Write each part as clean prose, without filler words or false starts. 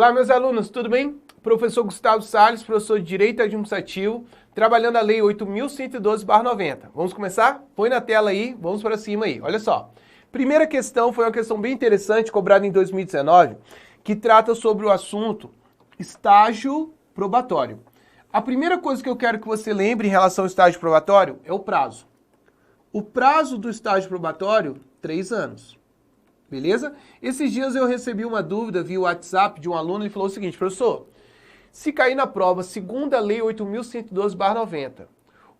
Olá, meus alunos, tudo bem? Professor Gustavo Salles, professor de Direito Administrativo, trabalhando a Lei 8.112/90. Vamos começar? Põe na tela aí, vamos para cima aí. Olha só. Primeira questão foi uma questão bem interessante, cobrada em 2019, que trata sobre o assunto estágio probatório. A primeira coisa que eu quero que você lembre em relação ao estágio probatório é o prazo. O prazo do estágio probatório, 3 anos. Beleza? Esses dias eu recebi uma dúvida via WhatsApp de um aluno, ele falou o seguinte: professor, se cair na prova segundo a Lei 8.112/90,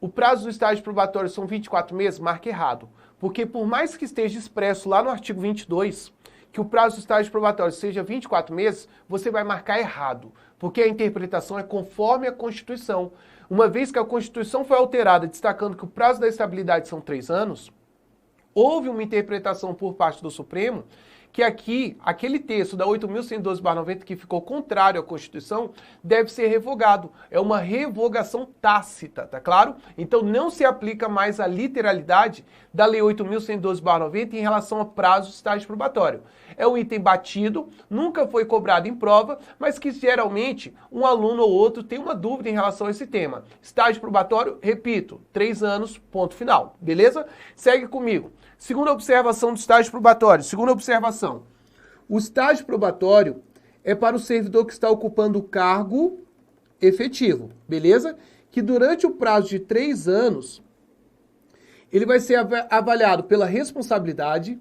o prazo do estágio probatório são 24 meses, marca errado. Porque por mais que esteja expresso lá no artigo 22, que o prazo do estágio probatório seja 24 meses, você vai marcar errado. Porque a interpretação é conforme a Constituição. Uma vez que a Constituição foi alterada, destacando que o prazo da estabilidade são 3 anos, houve uma interpretação por parte do Supremo que aqui, aquele texto da 8.112/90 que ficou contrário à Constituição, deve ser revogado. É uma revogação tácita, tá claro? Então não se aplica mais a literalidade da Lei 8.112/90 em relação a prazo de estágio probatório. É um item batido, nunca foi cobrado em prova, mas que geralmente um aluno ou outro tem uma dúvida em relação a esse tema. Estágio probatório, repito, 3 anos, ponto final. Beleza? Segue comigo. Segunda observação do estágio probatório. Segunda observação. O estágio probatório é para o servidor que está ocupando o cargo efetivo, beleza? Que durante o prazo de 3 anos, ele vai ser avaliado pela responsabilidade,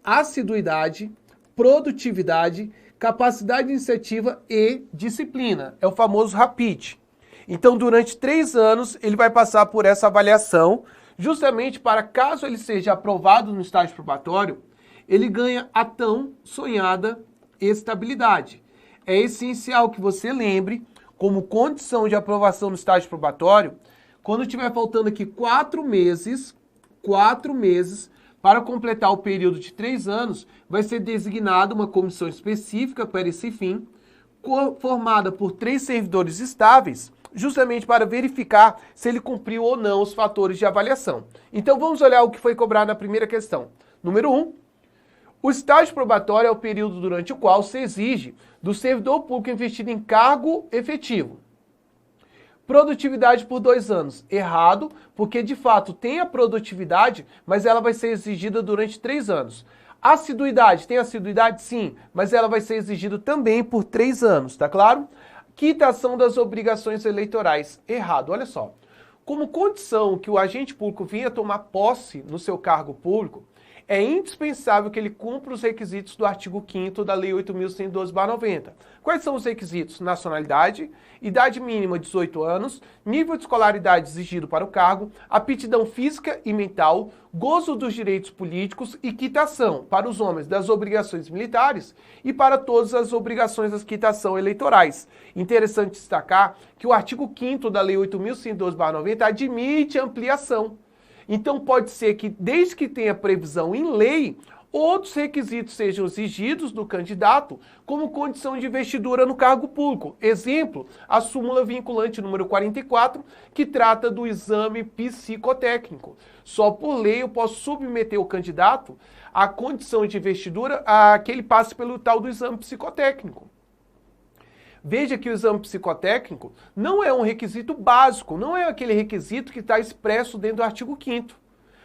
assiduidade, produtividade, capacidade de iniciativa e disciplina. É o famoso RAPID. Então, durante 3 anos, ele vai passar por essa avaliação, justamente para, caso ele seja aprovado no estágio probatório, ele ganha a tão sonhada estabilidade. É essencial que você lembre, como condição de aprovação no estágio probatório, quando estiver faltando aqui 4 meses para completar o período de 3 anos, vai ser designada uma comissão específica para esse fim, formada por 3 servidores estáveis, justamente para verificar se ele cumpriu ou não os fatores de avaliação. Então vamos olhar o que foi cobrado na primeira questão. Número 1. O estágio probatório é o período durante o qual se exige do servidor público investido em cargo efetivo. Produtividade por 2 anos. Errado, porque de fato tem a produtividade, mas ela vai ser exigida durante 3 anos. Assiduidade, tem assiduidade? Sim, mas ela vai ser exigida também por 3 anos, tá claro? Quitação das obrigações eleitorais. Errado, olha só. Como condição que o agente público venha tomar posse no seu cargo público, é indispensável que ele cumpra os requisitos do artigo 5º da Lei 8.112/90. Quais são os requisitos? Nacionalidade, idade mínima 18 anos, nível de escolaridade exigido para o cargo, aptidão física e mental, gozo dos direitos políticos e quitação para os homens das obrigações militares e para todas as obrigações das quitação eleitorais. Interessante destacar que o artigo 5º da Lei 8.112/90 admite ampliação. Então pode ser que, desde que tenha previsão em lei, outros requisitos sejam exigidos do candidato como condição de investidura no cargo público. Exemplo, a súmula vinculante número 44, que trata do exame psicotécnico. Só por lei eu posso submeter o candidato à condição de investidura a que ele passe pelo tal do exame psicotécnico. Veja que o exame psicotécnico não é um requisito básico, não é aquele requisito que está expresso dentro do artigo 5º,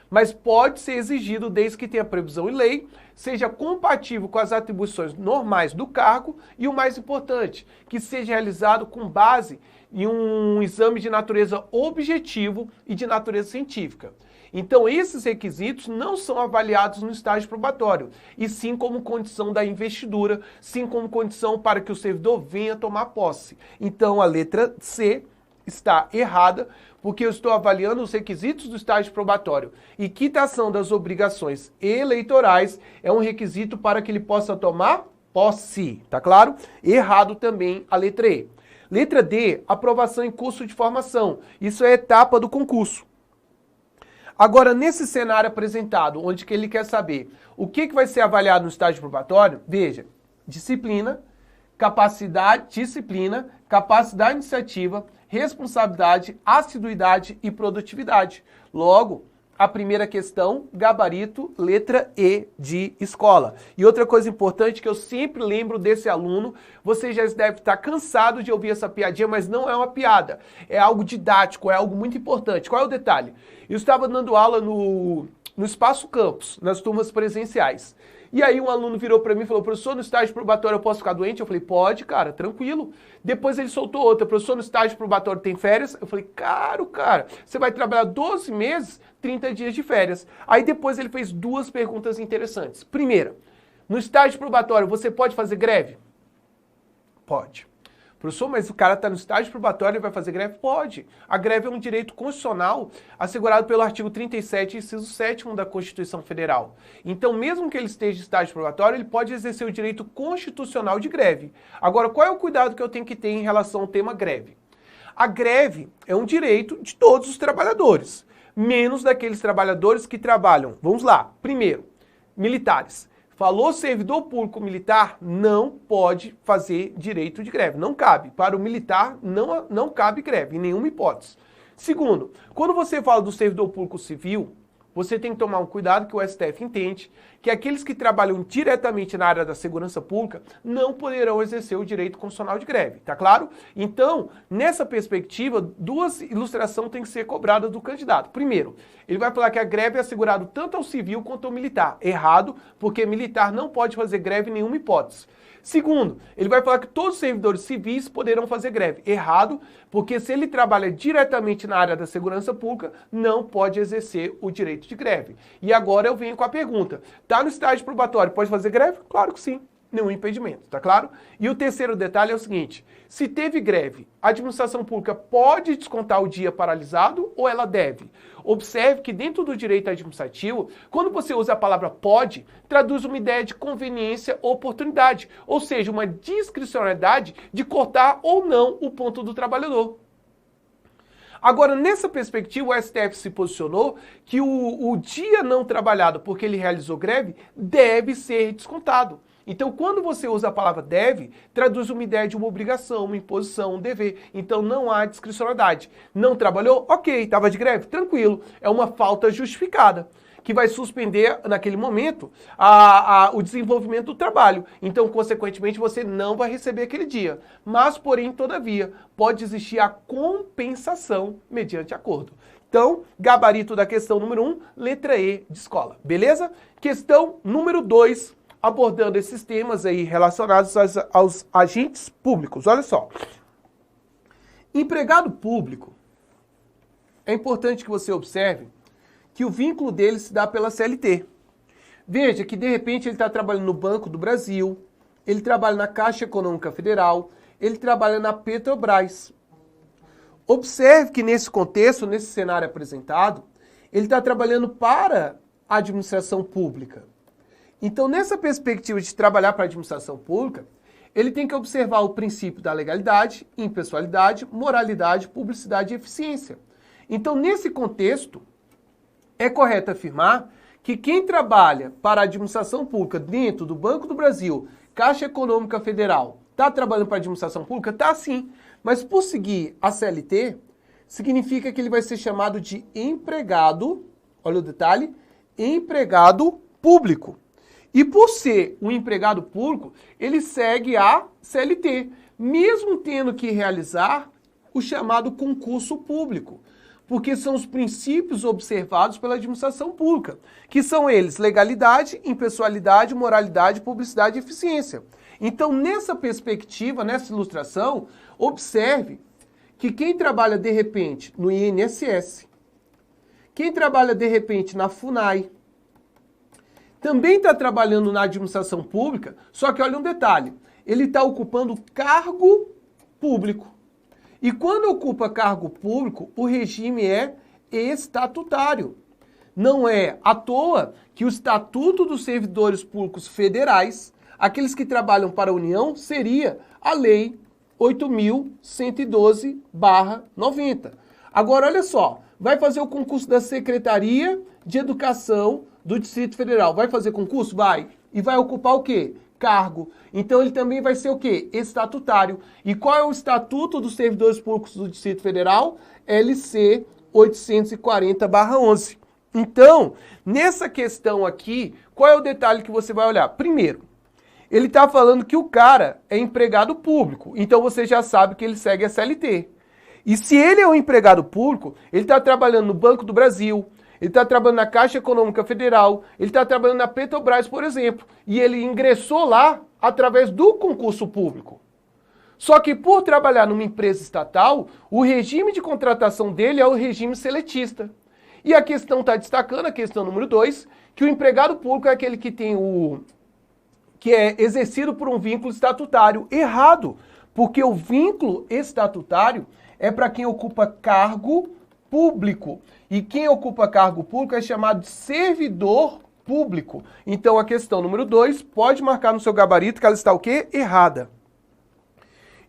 mas pode ser exigido desde que tenha previsão em lei, seja compatível com as atribuições normais do cargo e, o mais importante, que seja realizado com base em um exame de natureza objetivo e de natureza científica. Então, esses requisitos não são avaliados no estágio probatório, e sim como condição da investidura, sim como condição para que o servidor venha tomar posse. Então, a letra C está errada, porque eu estou avaliando os requisitos do estágio probatório. E quitação das obrigações eleitorais é um requisito para que ele possa tomar posse, tá claro? Errado também a letra E. Letra D, aprovação em curso de formação. Isso é a etapa do concurso. Agora, nesse cenário apresentado, onde que ele quer saber o que vai ser avaliado no estágio probatório, veja, disciplina, capacidade iniciativa, responsabilidade, assiduidade e produtividade. Logo, a primeira questão, gabarito, letra E de escola. E outra coisa importante que eu sempre lembro desse aluno, você já deve estar cansado de ouvir essa piadinha, mas não é uma piada. É algo didático, é algo muito importante. Qual é o detalhe? Eu estava dando aula no Espaço Campus, nas turmas presenciais. E aí um aluno virou para mim e falou, professor, no estágio probatório eu posso ficar doente? Eu falei, pode, cara, tranquilo. Depois ele soltou outra, professor, no estágio probatório tem férias? Eu falei, cara, você vai trabalhar 12 meses, 30 dias de férias. Aí depois ele fez duas perguntas interessantes. Primeira, no estágio probatório você pode fazer greve? Pode. Professor, mas o cara está no estágio probatório e vai fazer greve? Pode. A greve é um direito constitucional assegurado pelo artigo 37, inciso 7º da Constituição Federal. Então, mesmo que ele esteja em estágio probatório, ele pode exercer o direito constitucional de greve. Agora, qual é o cuidado que eu tenho que ter em relação ao tema greve? A greve é um direito de todos os trabalhadores, menos daqueles trabalhadores que trabalham. Vamos lá. Primeiro, militares. Falou servidor público militar, não pode fazer direito de greve. Não cabe. Para o militar, não cabe greve, em nenhuma hipótese. Segundo, quando você fala do servidor público civil, você tem que tomar um cuidado que o STF entende que aqueles que trabalham diretamente na área da segurança pública não poderão exercer o direito constitucional de greve, tá claro? Então, nessa perspectiva, duas ilustrações têm que ser cobradas do candidato. Primeiro, ele vai falar que a greve é assegurada tanto ao civil quanto ao militar. Errado, porque militar não pode fazer greve em nenhuma hipótese. Segundo, ele vai falar que todos os servidores civis poderão fazer greve. Errado, porque se ele trabalha diretamente na área da segurança pública, não pode exercer o direito de greve. E agora eu venho com a pergunta. Tá no estágio probatório, pode fazer greve? Claro que sim. Nenhum impedimento, tá claro? E o terceiro detalhe é o seguinte, se teve greve, a administração pública pode descontar o dia paralisado ou ela deve? Observe que dentro do direito administrativo, quando você usa a palavra pode, traduz uma ideia de conveniência ou oportunidade, ou seja, uma discricionalidade de cortar ou não o ponto do trabalhador. Agora, nessa perspectiva, o STF se posicionou que o dia não trabalhado porque ele realizou greve deve ser descontado. Então, quando você usa a palavra deve, traduz uma ideia de uma obrigação, uma imposição, um dever. Então, não há discricionalidade. Não trabalhou? Ok. Estava de greve? Tranquilo. É uma falta justificada, que vai suspender, naquele momento, o desenvolvimento do trabalho. Então, consequentemente, você não vai receber aquele dia. Mas, porém, todavia, pode existir a compensação mediante acordo. Então, gabarito da questão número 1, letra E de escola. Beleza? Questão número 2. Abordando esses temas aí relacionados aos agentes públicos. Olha só. Empregado público, é importante que você observe que o vínculo dele se dá pela CLT. Veja que, de repente, ele está trabalhando no Banco do Brasil, ele trabalha na Caixa Econômica Federal, ele trabalha na Petrobras. Observe que, nesse contexto, nesse cenário apresentado, ele está trabalhando para a administração pública. Então, nessa perspectiva de trabalhar para a administração pública, ele tem que observar o princípio da legalidade, impessoalidade, moralidade, publicidade e eficiência. Então, nesse contexto, é correto afirmar que quem trabalha para a administração pública dentro do Banco do Brasil, Caixa Econômica Federal, está trabalhando para a administração pública? Está sim. Mas por seguir a CLT, significa que ele vai ser chamado de empregado, olha o detalhe, empregado público. E por ser um empregado público, ele segue a CLT, mesmo tendo que realizar o chamado concurso público, porque são os princípios observados pela administração pública, que são eles legalidade, impessoalidade, moralidade, publicidade e eficiência. Então, nessa perspectiva, nessa ilustração, observe que quem trabalha de repente no INSS, quem trabalha de repente na FUNAI, também está trabalhando na administração pública, só que olha um detalhe, ele está ocupando cargo público. E quando ocupa cargo público, o regime é estatutário. Não é à toa que o Estatuto dos Servidores Públicos Federais, aqueles que trabalham para a União, seria a Lei 8.112/90. Agora, olha só, vai fazer o concurso da Secretaria de Educação do Distrito Federal. Vai fazer concurso? Vai. E vai ocupar o quê? Cargo. Então ele também vai ser o quê? Estatutário. E qual é o Estatuto dos Servidores Públicos do Distrito Federal? LC 840/11. Então, nessa questão aqui, qual é o detalhe que você vai olhar? Primeiro, ele está falando que o cara é empregado público, então você já sabe que ele segue a CLT. E se ele é um empregado público, ele está trabalhando no Banco do Brasil, ele está trabalhando na Caixa Econômica Federal, ele está trabalhando na Petrobras, por exemplo, e ele ingressou lá através do concurso público. Só que por trabalhar numa empresa estatal, o regime de contratação dele é o regime seletista. E a questão está destacando, a questão número 2, que o empregado público é aquele que tem que é exercido por um vínculo estatutário. Errado, porque o vínculo estatutário é para quem ocupa cargo público. E quem ocupa cargo público é chamado de servidor público. Então a questão número 2 pode marcar no seu gabarito que ela está o quê? Errada.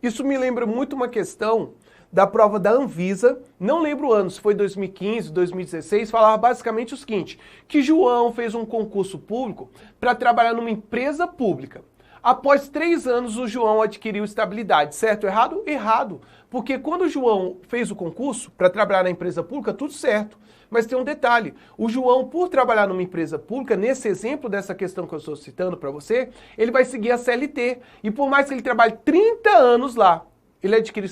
Isso me lembra muito uma questão da prova da Anvisa, não lembro o ano, se foi 2015, 2016, falava basicamente o seguinte, que João fez um concurso público para trabalhar numa empresa pública. Após 3 anos, o João adquiriu estabilidade, certo ou errado? Errado, porque quando o João fez o concurso para trabalhar na empresa pública, tudo certo. Mas tem um detalhe, o João, por trabalhar numa empresa pública, nesse exemplo dessa questão que eu estou citando para você, ele vai seguir a CLT. E por mais que ele trabalhe 30 anos lá, ele adquire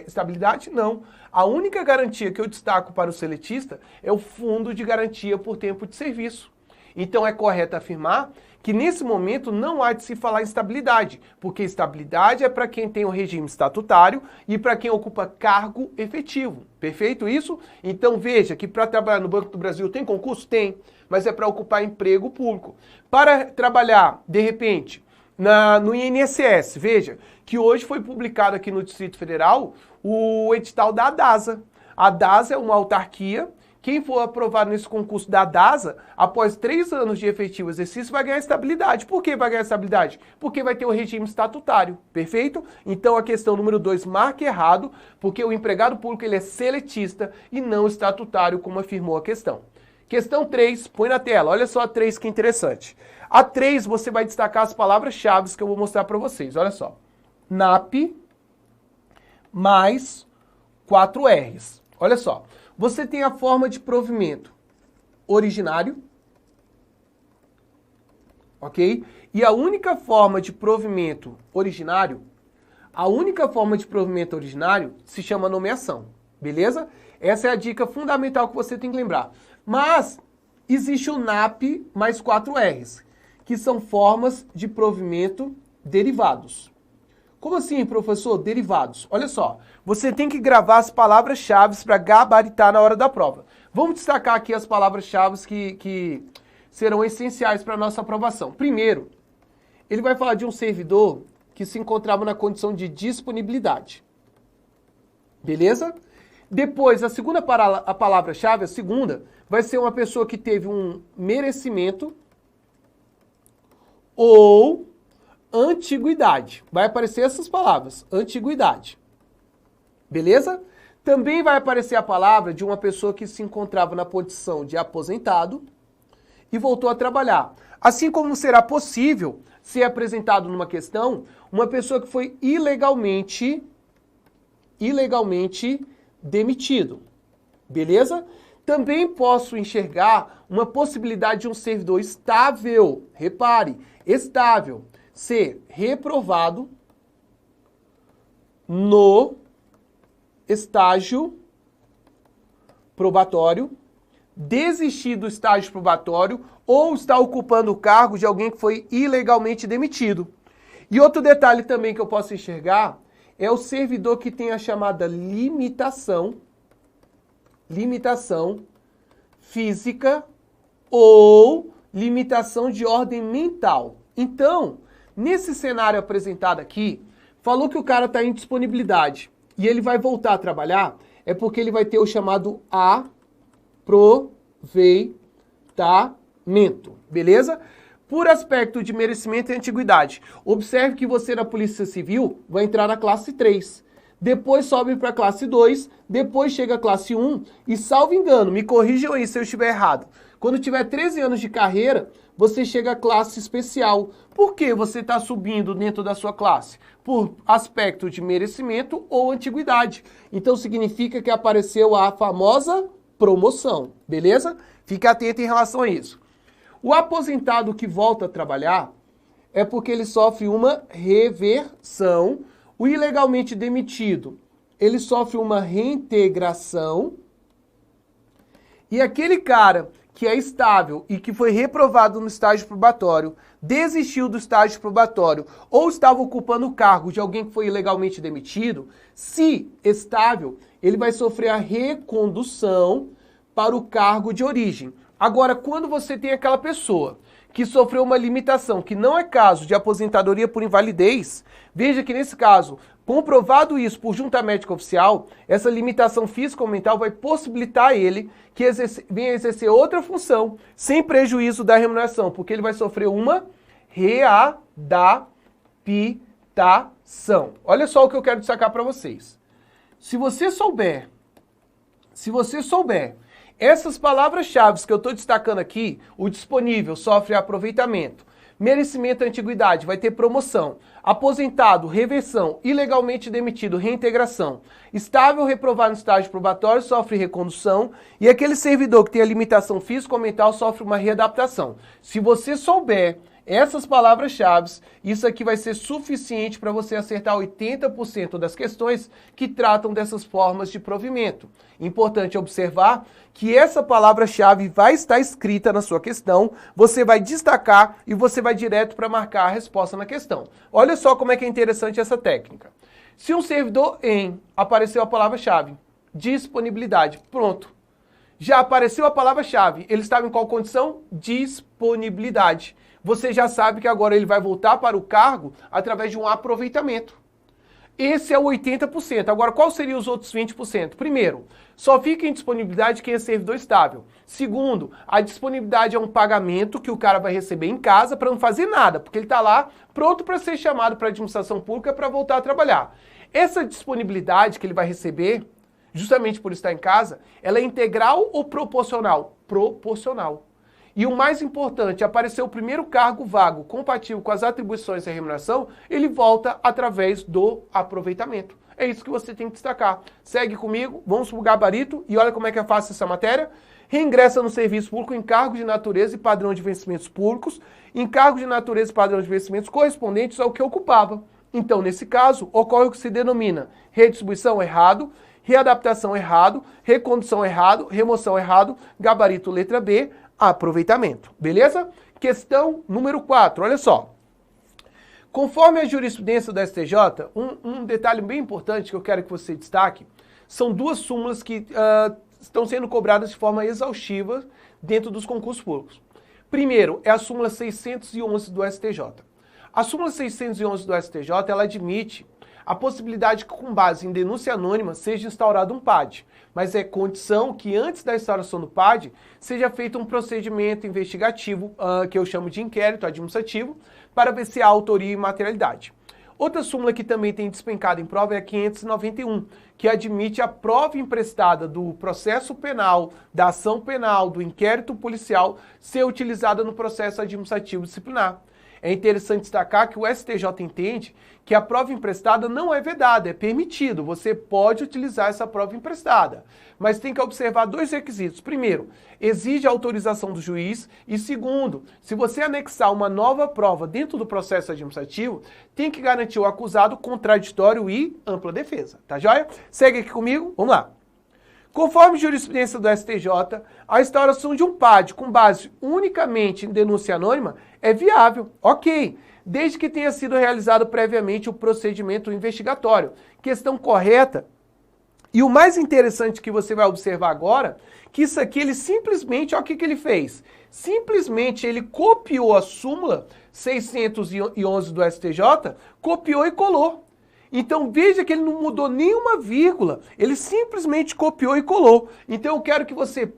estabilidade? Não. A única garantia que eu destaco para o seletista é o fundo de garantia por tempo de serviço. Então é correto afirmar que nesse momento não há de se falar em estabilidade, porque estabilidade é para quem tem o regime estatutário e para quem ocupa cargo efetivo. Perfeito isso? Então veja que para trabalhar no Banco do Brasil tem concurso? Tem, mas é para ocupar emprego público. Para trabalhar, de repente, no INSS, veja que hoje foi publicado aqui no Distrito Federal o edital da DASA. A DASA é uma autarquia. Quem for aprovado nesse concurso da DASA, após 3 anos de efetivo exercício, vai ganhar estabilidade. Por que vai ganhar estabilidade? Porque vai ter o regime estatutário, perfeito? Então a questão número 2 marca errado, porque o empregado público ele é seletista e não estatutário, como afirmou a questão. Questão 3, põe na tela, olha só a 3 que interessante. A 3 você vai destacar as palavras-chave que eu vou mostrar para vocês, olha só. NAP mais 4 R's. Olha só, você tem a forma de provimento originário, ok? E a única forma de provimento originário, se chama nomeação, beleza? Essa é a dica fundamental que você tem que lembrar. Mas existe o NAP mais 4 R's, que são formas de provimento derivados. Como assim, professor? Derivados. Olha só, você tem que gravar as palavras-chave para gabaritar na hora da prova. Vamos destacar aqui as palavras-chave que serão essenciais para a nossa aprovação. Primeiro, ele vai falar de um servidor que se encontrava na condição de disponibilidade. Beleza? Depois, a palavra-chave, a segunda, vai ser uma pessoa que teve um merecimento ou antiguidade. Vai aparecer essas palavras, antiguidade. Beleza? Também vai aparecer a palavra de uma pessoa que se encontrava na posição de aposentado e voltou a trabalhar. Assim como será possível ser apresentado numa questão uma pessoa que foi ilegalmente demitido. Beleza? Também posso enxergar uma possibilidade de um servidor estável. Repare, estável. Ser reprovado no estágio probatório, desistir do estágio probatório ou estar ocupando o cargo de alguém que foi ilegalmente demitido. E outro detalhe também que eu posso enxergar é o servidor que tem a chamada limitação física ou limitação de ordem mental. Então, nesse cenário apresentado aqui, falou que o cara está em disponibilidade e ele vai voltar a trabalhar, é porque ele vai ter o chamado aproveitamento, beleza? Por aspecto de merecimento e antiguidade. Observe que você na Polícia Civil vai entrar na classe 3. Depois sobe para a classe 2, depois chega a classe 1 e, salvo engano, me corrijam aí se eu estiver errado, quando tiver 13 anos de carreira, você chega à classe especial. Por que você está subindo dentro da sua classe? Por aspecto de merecimento ou antiguidade. Então significa que apareceu a famosa promoção, beleza? Fique atento em relação a isso. O aposentado que volta a trabalhar é porque ele sofre uma reversão. O ilegalmente demitido, ele sofre uma reintegração. E aquele cara que é estável e que foi reprovado no estágio probatório, desistiu do estágio probatório ou estava ocupando o cargo de alguém que foi ilegalmente demitido, se estável, ele vai sofrer a recondução para o cargo de origem. Agora, quando você tem aquela pessoa que sofreu uma limitação, que não é caso de aposentadoria por invalidez, veja que nesse caso, comprovado isso por junta médica oficial, essa limitação física ou mental vai possibilitar ele que venha exercer outra função, sem prejuízo da remuneração, porque ele vai sofrer uma readaptação. Olha só o que eu quero destacar para vocês. Se você souber essas palavras-chave que eu estou destacando aqui, o disponível sofre aproveitamento, merecimento e antiguidade vai ter promoção, aposentado, reversão, ilegalmente demitido, reintegração, estável, reprovado no estágio probatório, sofre recondução e aquele servidor que tem a limitação física ou mental sofre uma readaptação. Se você souber essas palavras-chave, isso aqui vai ser suficiente para você acertar 80% das questões que tratam dessas formas de provimento. Importante observar que essa palavra-chave vai estar escrita na sua questão, você vai destacar e você vai direto para marcar a resposta na questão. Olha só como é que é interessante essa técnica. Se um servidor apareceu a palavra-chave, disponibilidade, pronto. Já apareceu a palavra-chave, ele estava em qual condição? Disponibilidade. Você já sabe que agora ele vai voltar para o cargo através de um aproveitamento. Esse é o 80%. Agora, qual seriam os outros 20%? Primeiro, só fica em disponibilidade quem é servidor estável. Segundo, a disponibilidade é um pagamento que o cara vai receber em casa para não fazer nada, porque ele está lá pronto para ser chamado para a administração pública para voltar a trabalhar. Essa disponibilidade que ele vai receber, justamente por estar em casa, ela é integral ou proporcional? Proporcional. E o mais importante, aparecer o primeiro cargo vago compatível com as atribuições e a remuneração, ele volta através do aproveitamento. É isso que você tem que destacar. Segue comigo, vamos para o gabarito e olha como é que é fácil essa matéria. Reingressa no serviço público em cargo de natureza e padrão de vencimentos públicos, em cargo de natureza e padrão de vencimentos correspondentes ao que ocupava. Então, nesse caso, ocorre o que se denomina redistribuição errado, readaptação errado, recondução errado, remoção errado, gabarito letra B, aproveitamento, beleza? Questão número 4, olha só. Conforme a jurisprudência do STJ, um detalhe bem importante que eu quero que você destaque, são duas súmulas que estão sendo cobradas de forma exaustiva dentro dos concursos públicos. Primeiro, é a súmula 611 do STJ. A súmula 611 do STJ, ela admite a possibilidade que, com base em denúncia anônima, seja instaurado um PAD, mas é condição que antes da instauração do PAD seja feito um procedimento investigativo, que eu chamo de inquérito administrativo, para ver se há autoria e materialidade. Outra súmula que também tem despencado em prova é a 591, que admite a prova emprestada do processo penal, da ação penal, do inquérito policial ser utilizada no processo administrativo disciplinar. É interessante destacar que o STJ entende que a prova emprestada não é vedada, é permitido. Você pode utilizar essa prova emprestada, mas tem que observar dois requisitos. Primeiro, exige a autorização do juiz e segundo, se você anexar uma nova prova dentro do processo administrativo, tem que garantir o acusado contraditório e ampla defesa. Tá joia? Segue aqui comigo, vamos lá. Conforme jurisprudência do STJ, a instauração de um PAD com base unicamente em denúncia anônima é viável, ok, desde que tenha sido realizado previamente o procedimento investigatório. Questão correta. E o mais interessante que você vai observar agora, que isso aqui ele simplesmente, olha o que ele fez. Simplesmente ele copiou a súmula 611 do STJ, copiou e colou. Então veja que ele não mudou nenhuma vírgula, ele simplesmente copiou e colou. Então eu quero que você,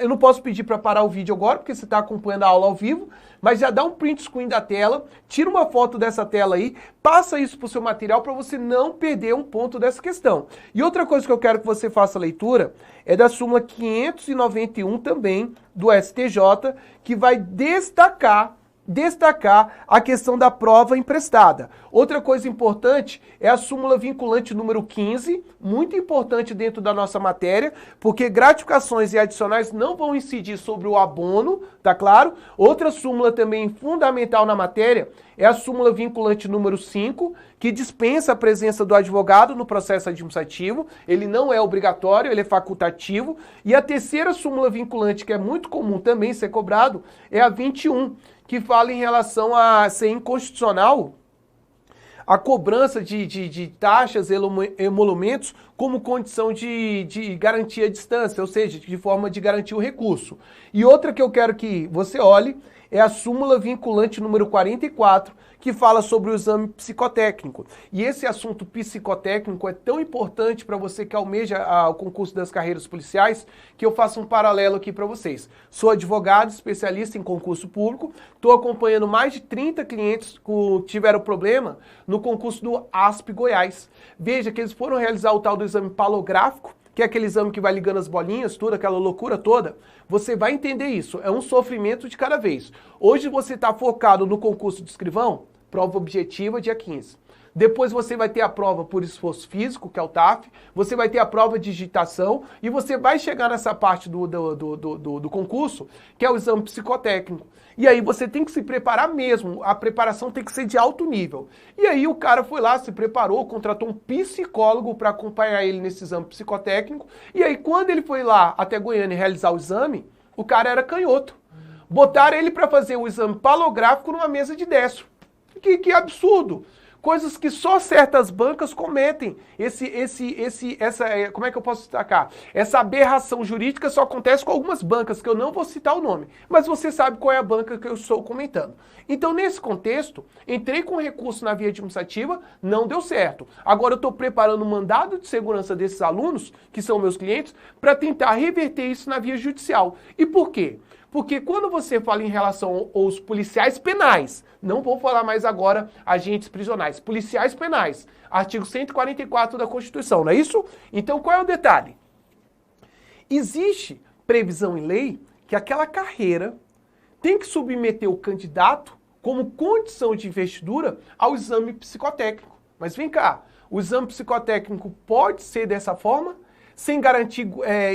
eu não posso pedir para parar o vídeo agora, porque você está acompanhando a aula ao vivo, mas já dá um print screen da tela, tira uma foto dessa tela aí, passa isso para o seu material para você não perder um ponto dessa questão. E outra coisa que eu quero que você faça a leitura é da súmula 591 também do STJ, que vai destacar destacar a questão da prova emprestada. Outra coisa importante é a súmula vinculante número 15, muito importante dentro da nossa matéria, porque gratificações e adicionais não vão incidir sobre o abono, tá claro? Outra súmula também fundamental na matéria é a súmula vinculante número 5, que dispensa a presença do advogado no processo administrativo. Ele não é obrigatório, ele é facultativo. E a terceira súmula vinculante, que é muito comum também ser cobrado, é a 21, que fala em relação a ser inconstitucional a cobrança de taxas e emolumentos como condição de garantir a distância, ou seja, de forma de garantir o recurso. E outra que eu quero que você olhe é a súmula vinculante número 44, que fala sobre o exame psicotécnico. E esse assunto psicotécnico é tão importante para você que almeja o concurso das carreiras policiais, que eu faço um paralelo aqui para vocês. Sou advogado, especialista em concurso público, estou acompanhando mais de 30 clientes que tiveram problema no concurso do ASP Goiás. Veja que eles foram realizar o tal do exame palográfico, que é aquele exame que vai ligando as bolinhas, tudo, aquela loucura toda. Você vai entender isso, é um sofrimento de cada vez. Hoje você está focado no concurso de escrivão, prova objetiva, dia 15. Depois você vai ter a prova por esforço físico, que é o TAF, você vai ter a prova de digitação e você vai chegar nessa parte do concurso, que é o exame psicotécnico. E aí você tem que se preparar mesmo, a preparação tem que ser de alto nível. E aí o cara foi lá, se preparou, contratou um psicólogo para acompanhar ele nesse exame psicotécnico, e aí quando ele foi lá até Goiânia realizar o exame, o cara era canhoto. Botaram ele para fazer o exame palográfico numa mesa de destro. Que absurdo! Coisas que só certas bancas cometem. Como é que eu posso destacar? Essa aberração jurídica só acontece com algumas bancas, que eu não vou citar o nome, mas você sabe qual é a banca que eu estou comentando. Então, nesse contexto, entrei com recurso na via administrativa, não deu certo. Agora eu estou preparando um mandado de segurança desses alunos, que são meus clientes, para tentar reverter isso na via judicial. E por quê? Porque quando você fala em relação aos policiais penais, não vou falar mais agora agentes prisionais, policiais penais, artigo 144 da Constituição, não é isso? Então qual é o detalhe? Existe previsão em lei que aquela carreira tem que submeter o candidato como condição de investidura ao exame psicotécnico. Mas vem cá, o exame psicotécnico pode ser dessa forma, sem garantir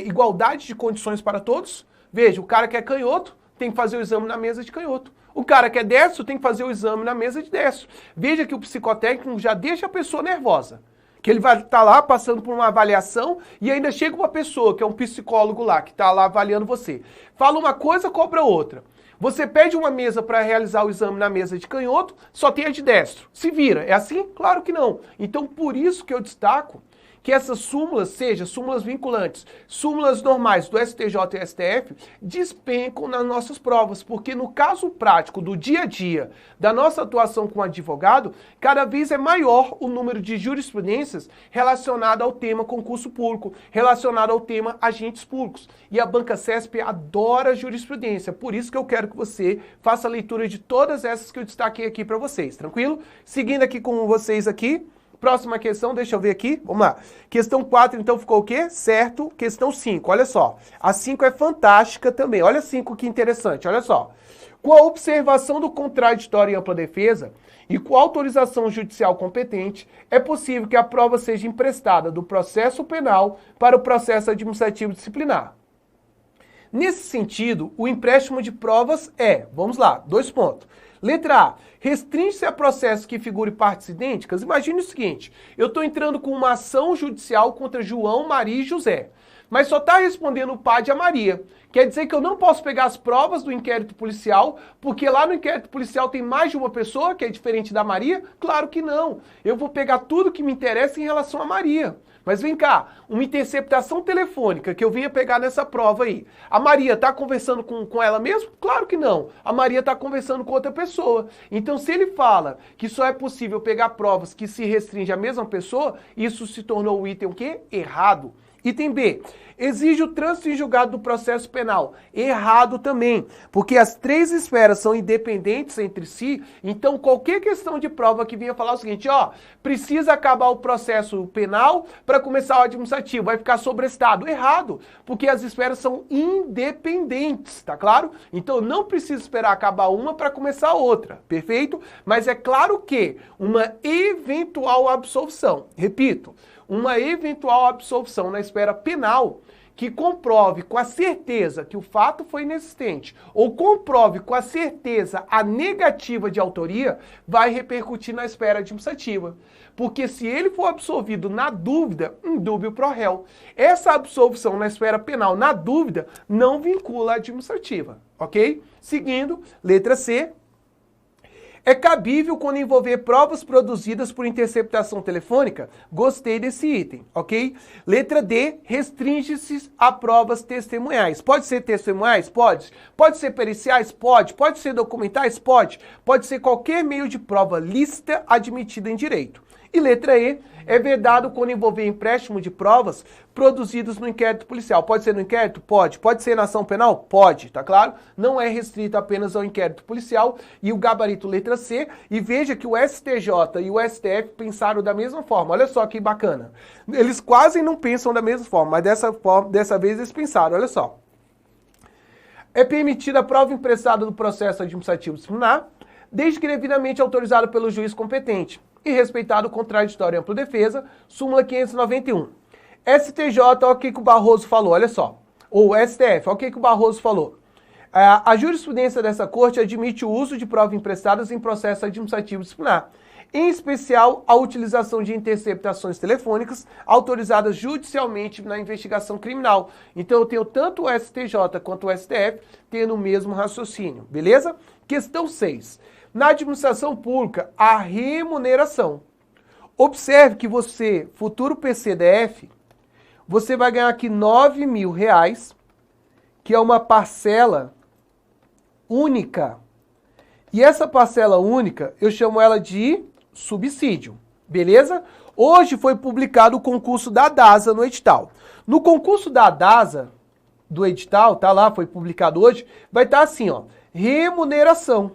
igualdade de condições para todos? Veja, o cara que é canhoto tem que fazer o exame na mesa de canhoto. O cara que é destro tem que fazer o exame na mesa de destro. Veja que o psicotécnico já deixa a pessoa nervosa. Que ele vai estar lá passando por uma avaliação e ainda chega uma pessoa, que é um psicólogo lá, que está lá avaliando você. Fala uma coisa, cobra outra. Você pede uma mesa para realizar o exame na mesa de canhoto, só tem a de destro. Se vira. É assim? Claro que não. Então, por isso que eu destaco que essas súmulas, seja súmulas vinculantes, súmulas normais do STJ e STF, despencam nas nossas provas, porque no caso prático do dia a dia da nossa atuação com advogado, cada vez é maior o número de jurisprudências relacionada ao tema concurso público, relacionado ao tema agentes públicos. E a Banca CESP adora jurisprudência, por isso que eu quero que você faça a leitura de todas essas que eu destaquei aqui para vocês, tranquilo? Seguindo aqui com vocês aqui, próxima questão, deixa eu ver aqui, vamos lá. Questão 4, então, ficou o quê? Certo. Questão 5, olha só. A 5 é fantástica também, olha a 5 que interessante, olha só. Com a observação do contraditório em ampla defesa e com a autorização judicial competente, é possível que a prova seja emprestada do processo penal para o processo administrativo disciplinar. Nesse sentido, o empréstimo de provas vamos lá, 2 pontos. Letra A, restringe-se a processos que figure partes idênticas. Imagine o seguinte, eu estou entrando com uma ação judicial contra João, Maria e José, mas só está respondendo o PAD a Maria. Quer dizer que eu não posso pegar as provas do inquérito policial, porque lá no inquérito policial tem mais de uma pessoa que é diferente da Maria? Claro que não. Eu vou pegar tudo que me interessa em relação a Maria. Mas vem cá, uma interceptação telefônica que eu vinha pegar nessa prova aí. A Maria está conversando com ela mesmo? Claro que não. A Maria está conversando com outra pessoa. Então, se ele fala que só é possível pegar provas que se restringem à mesma pessoa, isso se tornou o item o quê? Errado. Item B, exige o trânsito em julgado do processo penal. Errado também, porque as três esferas são independentes entre si, então qualquer questão de prova que venha falar o seguinte, ó, precisa acabar o processo penal para começar o administrativo, vai ficar sobrestado. Errado, porque as esferas são independentes, tá claro? Então não precisa esperar acabar uma para começar a outra, perfeito? Mas é claro que uma eventual absolvição, repito, uma eventual absolvição na esfera penal que comprove com a certeza que o fato foi inexistente ou comprove com a certeza a negativa de autoria, vai repercutir na esfera administrativa. Porque se ele for absolvido na dúvida, indúbio pro réu. Essa absolvição na esfera penal na dúvida não vincula a administrativa, ok? Seguindo, letra C. É cabível quando envolver provas produzidas por interceptação telefônica? Gostei desse item, ok? Letra D, restringe-se a provas testemunhais. Pode ser testemunhais? Pode. Pode ser periciais? Pode. Pode ser documentais? Pode. Pode ser qualquer meio de prova lícita admitida em direito. E letra E, é vedado quando envolver empréstimo de provas produzidos no inquérito policial. Pode ser no inquérito? Pode. Pode ser na ação penal? Pode, tá claro? Não é restrito apenas ao inquérito policial. E o gabarito letra C, e veja que o STJ e o STF pensaram da mesma forma. Olha só que bacana. Eles quase não pensam da mesma forma, mas dessa vez eles pensaram, olha só. É permitida a prova emprestada do processo administrativo disciplinar, desde que devidamente autorizado pelo juiz competente e respeitado o contraditório e ampla defesa, súmula 591. STJ, olha o que o Barroso falou, olha só. Ou STF, olha o que o Barroso falou. A jurisprudência dessa corte admite o uso de provas emprestadas em processo administrativo disciplinar, em especial a utilização de interceptações telefônicas autorizadas judicialmente na investigação criminal. Então eu tenho tanto o STJ quanto o STF tendo o mesmo raciocínio, beleza? Questão 6. Na administração pública, a remuneração. Observe que você, futuro PCDF, você vai ganhar aqui R$9.000, que é uma parcela única. E essa parcela única, eu chamo ela de subsídio, beleza? Hoje foi publicado o concurso da DASA no edital. No concurso da DASA, do edital, tá lá, foi publicado hoje, vai estar assim, ó, remuneração.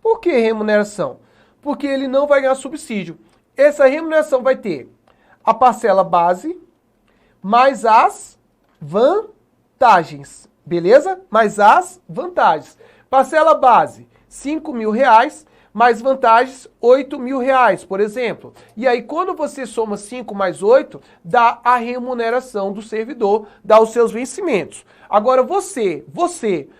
Por que remuneração? Porque ele não vai ganhar subsídio. Essa remuneração vai ter a parcela base mais as vantagens, beleza? Mais as vantagens. Parcela base, R$5.000, mais vantagens, R$8.000, por exemplo. E aí, quando você soma 5 mais 8, dá a remuneração do servidor, dá os seus vencimentos. Agora, você,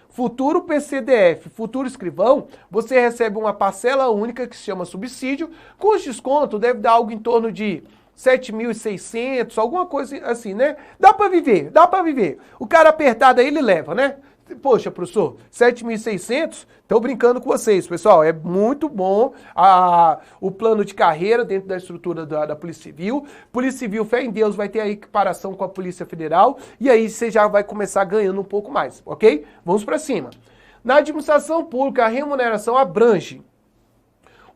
futuro PCDF, futuro escrivão, você recebe uma parcela única que se chama subsídio, com os descontos deve dar algo em torno de 7.600, alguma coisa assim, né? Dá pra viver, dá pra viver. O cara apertado aí, ele leva, né? Poxa, professor, 7.600, tô brincando com vocês, pessoal, é muito bom o plano de carreira dentro da estrutura da Polícia Civil. Polícia Civil, fé em Deus, vai ter a equiparação com a Polícia Federal e aí você já vai começar ganhando um pouco mais, ok? Vamos para cima. Na administração pública, a remuneração abrange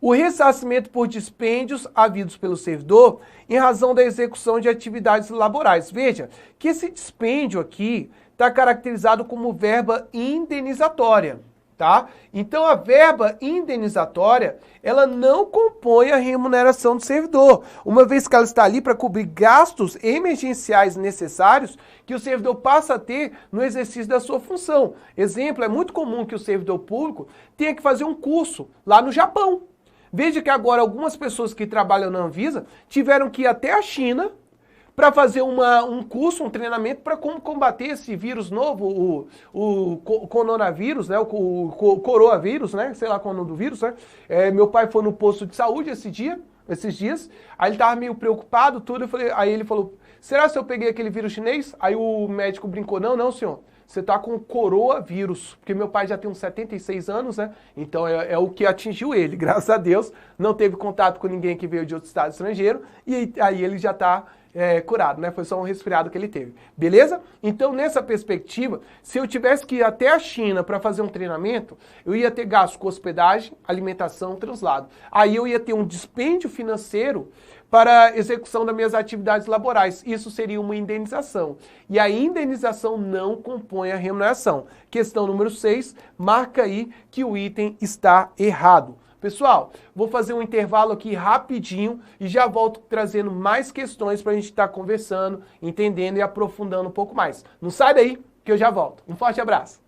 o ressarcimento por dispêndios havidos pelo servidor em razão da execução de atividades laborais. Veja que esse dispêndio aqui está caracterizado como verba indenizatória, tá? Então a verba indenizatória, ela não compõe a remuneração do servidor, uma vez que ela está ali para cobrir gastos emergenciais necessários que o servidor passa a ter no exercício da sua função. Exemplo, é muito comum que o servidor público tenha que fazer um curso lá no Japão. Veja que agora algumas pessoas que trabalham na Anvisa tiveram que ir até a China para fazer um curso, um treinamento para como combater esse vírus novo, o coronavírus, né? O coronavírus, né? Sei lá qual é o nome do vírus, né? Meu pai foi no posto de saúde esses dias, aí ele estava meio preocupado, tudo, aí ele falou, será que eu peguei aquele vírus chinês? Aí o médico brincou, não, senhor. Você tá com coronavírus, porque meu pai já tem uns 76 anos, né? Então é o que atingiu ele, graças a Deus. Não teve contato com ninguém que veio de outro estado estrangeiro, e aí ele já tá curado, né? Foi só um resfriado que ele teve, beleza? Então, nessa perspectiva, se eu tivesse que ir até a China para fazer um treinamento, eu ia ter gasto com hospedagem, alimentação, translado. Aí eu ia ter um dispêndio financeiro para a execução das minhas atividades laborais. Isso seria uma indenização. E a indenização não compõe a remuneração. Questão número 6, marca aí que o item está errado. Pessoal, vou fazer um intervalo aqui rapidinho e já volto trazendo mais questões para a gente estar conversando, entendendo e aprofundando um pouco mais. Não sai daí que eu já volto. Um forte abraço!